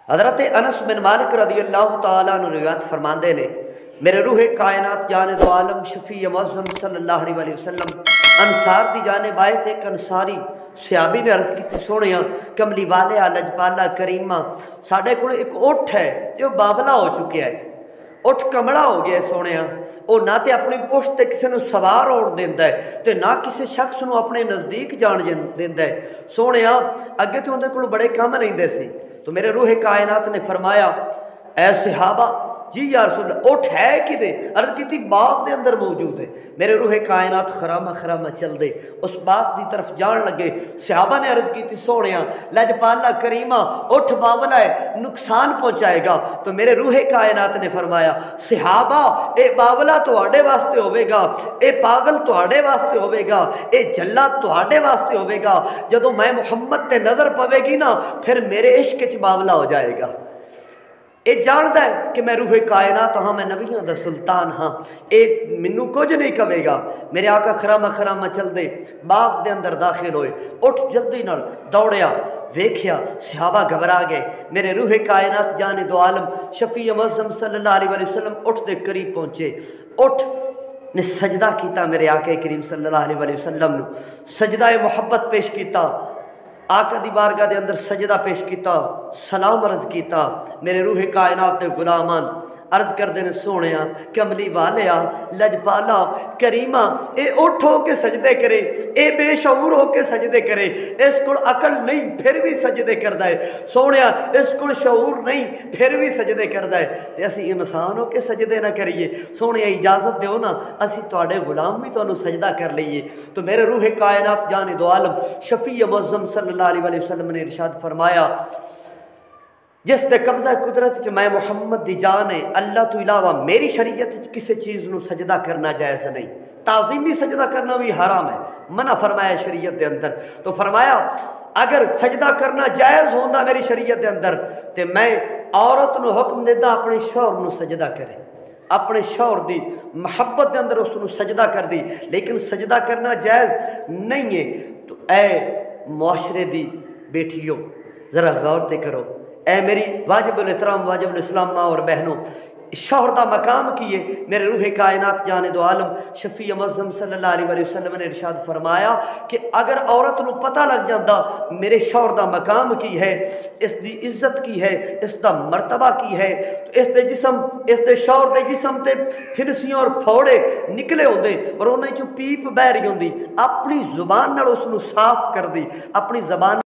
حضرت انس بن مالک رضی اللہ تعالیٰ عنہ روایت فرماندے نے میرے روح کائنات جان دو عالم شفیع معظم صلی اللہ علیہ وسلم انصار دی جانب آئے تے ایک انصاری صحابی نے عرض کی سونیا کملی والے لجپالا کریمہ ساڑھے کو ایک اٹھ ہے جو بابلا ہو چکے ہے اٹھ کمڑا ہو گیا ہے سونیا وہ نہ تے اپنی پشت تے کسی نے سوار ہوڑ دیندہ ہے تے نہ کسی شخص نو اپنے نزدیک جان دیندہ ہے سونیا اگے تو اندر کو بڑے کام نہیں دے سی تو میرے روح کائنات نے فرمایا اے صحابہ جی یا رسول اللہ اٹھ ہے کی دے عرض کی تھی باغ دے اندر موجود ہے میرے روح کائنات خرامہ خرامہ چل دے اس باغ دی طرف جان لگے صحابہ نے عرض کی تھی سونیا لجپالا کریمہ اٹھ باولا ہے نقصان پہنچائے گا تو میرے روح کائنات نے فرمایا صحابہ اے باولا تو آڑے واسطے ہوئے گا اے پاگل تو آڑے واسطے ہوئے گا اے جلات تو آڑے واسطے ہوئے گا جدو میں محمد تے نظر پوے گی نا پھر میرے عشق چ باولا ہو جائے گا اے جاندہ ہے کہ میں روح کائنات ہاں میں نبیوں دا سلطان ہاں اے منو کچھ نہیں کہے گا میرے آقا خرامہ خرامہ چل دے باغ دے اندر داخل ہوئے اٹھ جلدی نال دوڑیا ویکھیا صحابہ گھبرا گئے میرے روح کائنات جان دو عالم شفیع معظم صلی اللہ علیہ وسلم اٹھ دے قریب پہنچے اٹھ نے سجدہ کیتا میرے آقا کریم صلی اللہ علیہ وسلم نے سجدہ محبت پیش کیتا آقا دی بارگاہ دے اندر سجدہ پیش کیتا سلام عرض کیتا میرے روح کائنات دے غلامان عرض کر دینے سونیا کملی والیا لجپالا کریمہ اے اٹھ ہو کے سجدے کرے اے بے شعور ہو کے سجدے کرے اس کو عقل نہیں پھر بھی سجدے کردہ ہے سونیا اس کو شعور نہیں پھر بھی سجدے کردہ ہے تے اسی انسان ہو کے سجدے نہ کریے سونیا اجازت دیو نا اسی تواڈے غلام بھی تو سجدہ کر لئیے تو میرے روح کائنات جان دو عالم شفیع معظم صلی اللہ علیہ وسلم نے ارشاد فرمایا جس دے قبضہ قدرت میں محمد دی جان ہے اللہ تو علاوہ میری شریعت کسی چیز نو سجدہ کرنا جائز نہیں تعظیمی سجدہ کرنا بھی حرام ہے منع فرمایا شریعت دے اندر تو فرمایا اگر سجدہ کرنا جائز ہوندہ میری شریعت دے اندر تے میں عورت نو حکم دیتا اپنے شوہر نو سجدہ کرے اپنے شوہر دی محبت دے اندر اس نو سجدہ کر دی لیکن سجدہ کرنا جائز نہیں ہے تو اے معاشرے دی بیٹھیوں ذرا غور تے کرو اے میری واجب الاحترام واجب الاسلام ماں اور بہنوں شوہر دا مقام کیے میرے روح کائنات جان دو عالم شفیع معظم صلی اللہ علیہ وسلم نے ارشاد فرمایا کہ اگر عورت نو پتہ لگ جاندہ میرے شوہر دا مقام کی ہے اس دی عزت کی ہے اس دا مرتبہ کی ہے تو اس دے جسم اس دے شوہر دے جسم تے پھنسیاں اور پھوڑے نکلے ہوندے اور انہیں جو پیپ بہ رہی ہوندی اپنی زبان نال اس نو صاف کر دی اپنی زبان